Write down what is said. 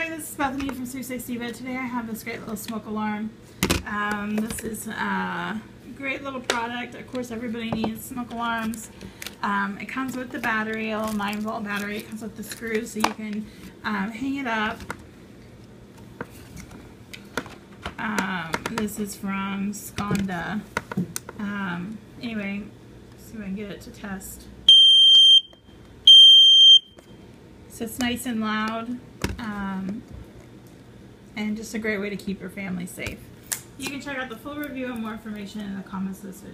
Hi, this is Bethany from 360, but today I have this great little smoke alarm. This is a great little product. Of course, everybody needs smoke alarms. It comes with the battery, a little 9-volt battery. It comes with the screws so you can hang it up. This is from Skonda. Anyway, let's see if I can get it to test. So it's nice and loud, and just a great way to keep your family safe. You can check out the full review and more information in the comments of this video.